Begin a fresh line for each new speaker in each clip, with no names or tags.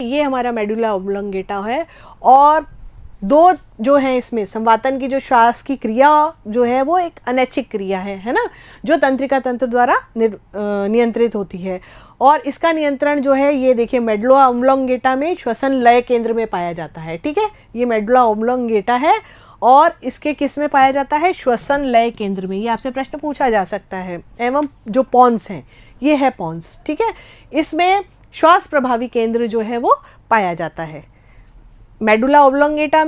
ये हमारा medulla oblongata है। और दो जो है इसमें संवातन की जो श्वास की क्रिया जो है वो एक अनैच्छिक क्रिया है ना, जो तंत्रिका तंत्र द्वारा नियंत्रित होती है। और इसका नियंत्रण जो है ये देखिए मेडुला ऑब्लोंगेटा में श्वसन लय केंद्र में पाया जाता है। ठीक है, ये मेडुला ऑब्लोंगेटा है और इसके किस में पाया जाता है, श्वसन लय केंद्र में। ये आपसे प्रश्न पूछा जा सकता है। एवं जो पॉन्स हैं, ये है पॉन्स। ठीक है, इसमें श्वास प्रभावी केंद्र जो है वो पाया जाता है। मेडुला ऑब्लोंगेटा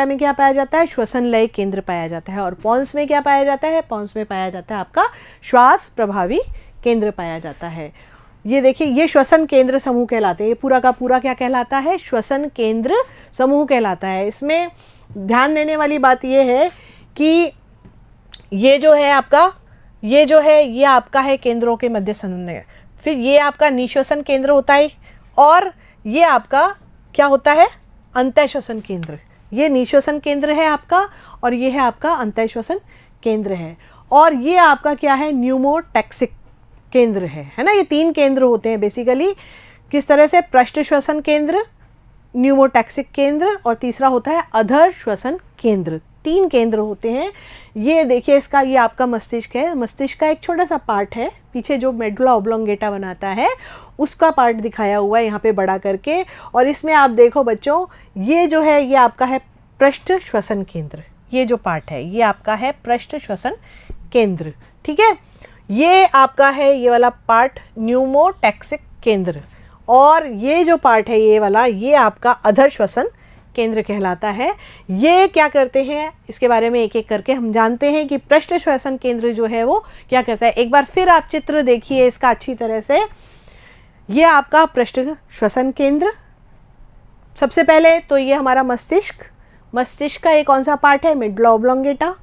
में क्या पाया जाता है, श्वसन लय केंद्र पाया जाता है। और पॉन्स में क्या पाया जाता है, पॉन्स में पाया जाता है आपका श्वास प्रभावी केंद्र पाया जाता है। ये देखिए, ये श्वसन केंद्र समूह कहलाते हैं। ये पूरा का पूरा क्या कहलाता है, श्वसन केंद्र समूह कहलाता है। इसमें ध्यान देने वाली बात ये है कि ये जो है आपका, ये आपका है केंद्रों के मध्य समन्वय। फिर ये आपका निश्वसन केंद्र होता है और ये आपका क्या होता है, अंतःश्वसन केंद्र। ये निश्वसन केंद्र है आपका और ये है आपका अंतःश्वसन केंद्र है। और ये आपका क्या है, न्यूमोटैक्सिक केंद्र है ना। ये 3 केंद्र होते हैं बेसिकली। किस तरह से, पृष्ठ श्वसन केंद्र, न्यूमोटैक्सिक केंद्र और तीसरा होता है अधर श्वसन केंद्र। 3 केंद्र होते हैं। ये देखिए, इसका ये आपका मस्तिष्क है। मस्तिष्क का एक छोटा सा पार्ट है, पीछे जो मेडुला ऑब्लोंगेटा बनाता है उसका पार्ट दिखाया हुआ है यहाँ पे बड़ा करके। और इसमें आप देखो बच्चों, ये जो है ये आपका है पृष्ठ श्वसन केंद्र। ये जो पार्ट है ये आपका है पृष्ठ श्वसन केंद्र। ठीक है, ये आपका है ये वाला पार्ट न्यूमोटैक्सिक केंद्र। और ये जो पार्ट है ये वाला, ये आपका अधर श्वसन केंद्र कहलाता है। ये क्या करते हैं, इसके बारे में एक एक करके हम जानते हैं कि पृष्ठ श्वसन केंद्र जो है वो क्या करता है। एक बार फिर आप चित्र देखिए इसका अच्छी तरह से। ये आपका पृष्ठ श्वसन केंद्र, सबसे पहले तो ये हमारा मस्तिष्क का एक कौन सा पार्ट है, मेडुला ऑब्लोंगेटा।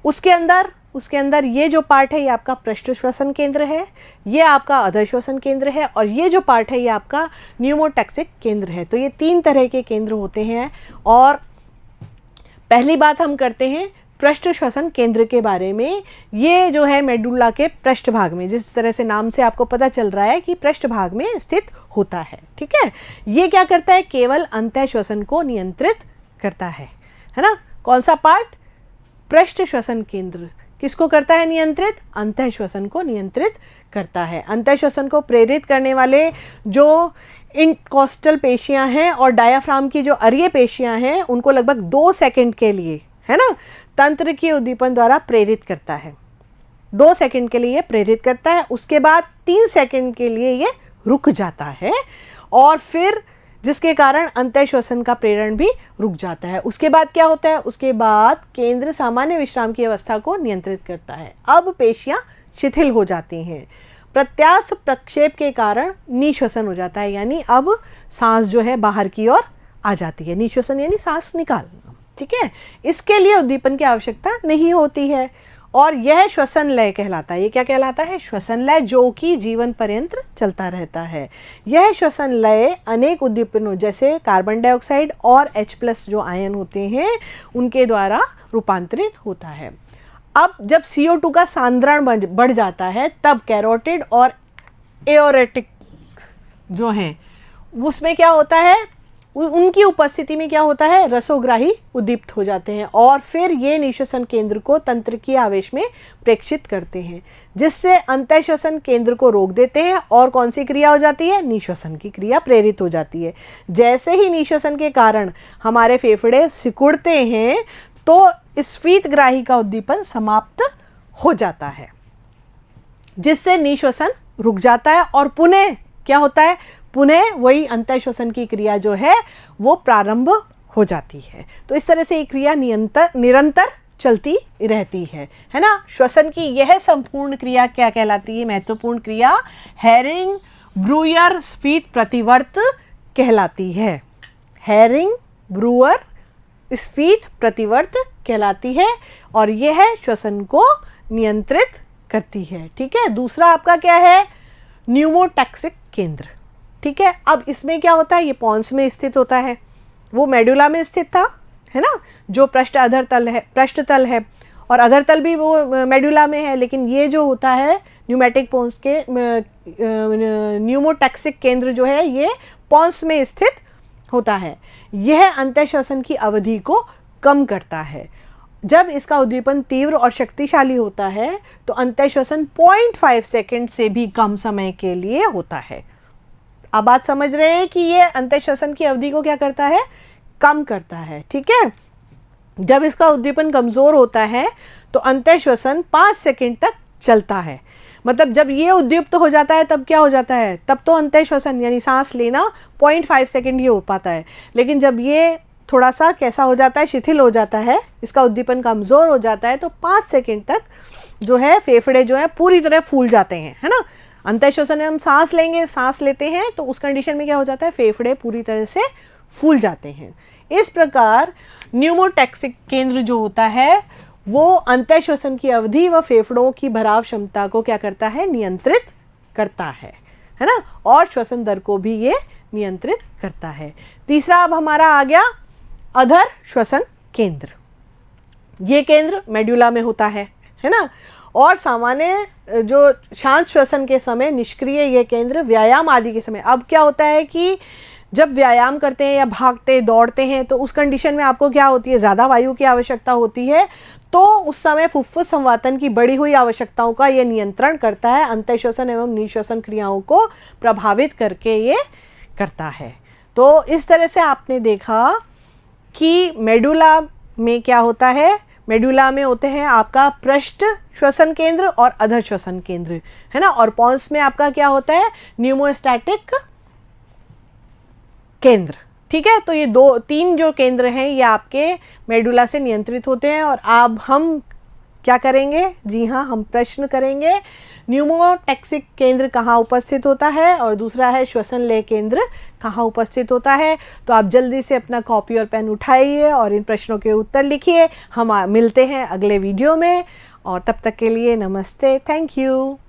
उसके अंदर ये जो पार्ट है ये आपका पृष्ठ श्वसन केंद्र है, ये आपका अधर श्वसन केंद्र है और ये जो पार्ट है ये आपका न्यूमोटैक्सिक केंद्र है। तो ये 3 तरह के केंद्र होते हैं। और पहली बात हम करते हैं पृष्ठ श्वसन केंद्र के बारे में। ये जो है मेडुला के पृष्ठभाग में, जिस तरह से नाम से आपको पता चल रहा है कि पृष्ठभाग में स्थित होता है। ठीक है, ये क्या करता है, केवल अंतःश्वसन को नियंत्रित करता है ना। कौन सा पार्ट, पृष्ठ श्वसन केंद्र किसको करता है नियंत्रित, अंतःश्वसन को नियंत्रित करता है। अंतःश्वसन को प्रेरित करने वाले जो इंटरकॉस्टल पेशियां हैं और डायाफ्राम की जो अरीय पेशियां हैं उनको लगभग 2 सेकंड के लिए, है ना, तंत्र की उद्दीपन द्वारा प्रेरित करता है। 2 सेकंड के लिए ये प्रेरित करता है, उसके बाद 3 सेकंड के लिए ये रुक जाता है और फिर जिसके कारण अंतःश्वसन का प्रेरण भी रुक जाता है। उसके बाद क्या होता है, उसके बाद केंद्र सामान्य विश्राम की अवस्था को नियंत्रित करता है। अब पेशियां शिथिल हो जाती हैं, प्रत्यास्थ प्रक्षेप के कारण निश्वसन हो जाता है, यानी अब सांस जो है बाहर की ओर आ जाती है। निश्वसन यानी सांस निकालना। ठीक है, इसके लिए उद्दीपन की आवश्यकता नहीं होती है और यह श्वसन लय कहलाता है। ये क्या कहलाता है, श्वसन लय, जो कि जीवन पर्यंत चलता रहता है। यह श्वसन लय अनेक उद्दीपनों जैसे कार्बन डाइऑक्साइड और H+ जो आयन होते हैं उनके द्वारा रूपांतरित होता है। अब जब CO2 का सांद्रण बढ़ जाता है तब कैरोटिड और एओरेटिक जो हैं उसमें क्या होता है, उनकी उपस्थिति में क्या होता है, रसोग्राही उद्दीप्त हो जाते हैं और फिर ये निश्वसन केंद्र को तंत्र की आवेश में प्रेक्षित करते हैं, जिससे अंतःश्वसन केंद्र को रोक देते हैं और कौन सी क्रिया हो जाती है, निश्वसन की क्रिया प्रेरित हो जाती है। जैसे ही निश्वसन के कारण हमारे फेफड़े सिकुड़ते हैं तो स्फीतग्राही का उद्दीपन समाप्त हो जाता है, जिससे निश्वसन रुक जाता है और पुनः क्या होता है, पुनः वही अंतःश्वसन की क्रिया जो है वो प्रारंभ हो जाती है। तो इस तरह से ये क्रिया निरंतर चलती रहती है ना। श्वसन की यह संपूर्ण क्रिया क्या कहलाती है, महत्वपूर्ण क्रिया हैरिंग ब्रूयर स्फीत प्रतिवर्त कहलाती है। हैरिंग ब्रूअर स्फीत प्रतिवर्त कहलाती है और यह श्वसन को नियंत्रित करती है। ठीक है, दूसरा आपका क्या है, न्यूमोटैक्सिक केंद्र। ठीक है, अब इसमें क्या होता है, ये पॉन्स में स्थित होता है, वो मेडुला में स्थित था, है ना, जो पृष्ठतल है और अधर तल भी वो मेडुला में है, लेकिन ये जो होता है न्यूमेटिक पॉन्स के न्यूमोटैक्सिक केंद्र जो है ये पॉन्स में स्थित होता है। यह अंतःश्वसन की अवधि को कम करता है। जब इसका उद्दीपन तीव्र और शक्तिशाली होता है तो अंतःश्वसन 0.5 सेकंड से भी कम समय के लिए होता है। अब बात समझ रहे हैं कि ये अंतःश्वसन की अवधि को क्या करता है, कम करता है। ठीक है, जब इसका उद्दीपन कमज़ोर होता है तो अंतःश्वसन 5 सेकंड तक चलता है। मतलब जब ये उद्दीप्त हो जाता है तब क्या हो जाता है, तब तो अंतःश्वसन यानी सांस लेना 0.5 सेकंड ही हो पाता है। लेकिन जब ये थोड़ा सा कैसा हो जाता है, शिथिल हो जाता है, इसका उद्दीपन कमज़ोर हो जाता है, तो 5 सेकंड तक जो है फेफड़े जो है पूरी तरह फूल जाते हैं, है ना। अंतःश्वसन में हम सांस लेंगे, सांस लेते हैं तो उस कंडीशन में क्या हो जाता है, फेफड़े पूरी तरह से फूल जाते हैं। इस प्रकार न्यूमोटैक्सिक केंद्र जो होता है वो अंतःश्वसन की अवधि व फेफड़ों की भराव क्षमता को क्या करता है, नियंत्रित करता है ना, और श्वसन दर को भी ये नियंत्रित करता है। तीसरा अब हमारा आ गया अधर श्वसन केंद्र। ये केंद्र मेडुला में होता है ना, और सामान्य जो शांत श्वसन के समय निष्क्रिय ये केंद्र व्यायाम आदि के समय। अब क्या होता है कि जब व्यायाम करते हैं या भागते दौड़ते हैं तो उस कंडीशन में आपको क्या होती है, ज़्यादा वायु की आवश्यकता होती है, तो उस समय फुफ्फुस संवातन की बढ़ी हुई आवश्यकताओं का ये नियंत्रण करता है, अंतःश्वसन एवं निःश्वसन क्रियाओं को प्रभावित करके ये करता है। तो इस तरह से आपने देखा कि मेडुला में क्या होता है, मेडुला में होते हैं आपका पृष्ठ श्वसन केंद्र और अधर श्वसन केंद्र, है ना, और पॉन्स में आपका क्या होता है, न्यूमोस्टैटिक केंद्र। ठीक है, तो ये 2-3 जो केंद्र हैं ये आपके मेडुला से नियंत्रित होते हैं। और अब हम क्या करेंगे, जी हाँ, हम प्रश्न करेंगे न्यूमोटैक्सिक केंद्र कहाँ उपस्थित होता है और दूसरा है श्वसन लय केंद्र कहाँ उपस्थित होता है। तो आप जल्दी से अपना कॉपी और पेन उठाइए और इन प्रश्नों के उत्तर लिखिए। हम मिलते हैं अगले वीडियो में, और तब तक के लिए नमस्ते, थैंक यू।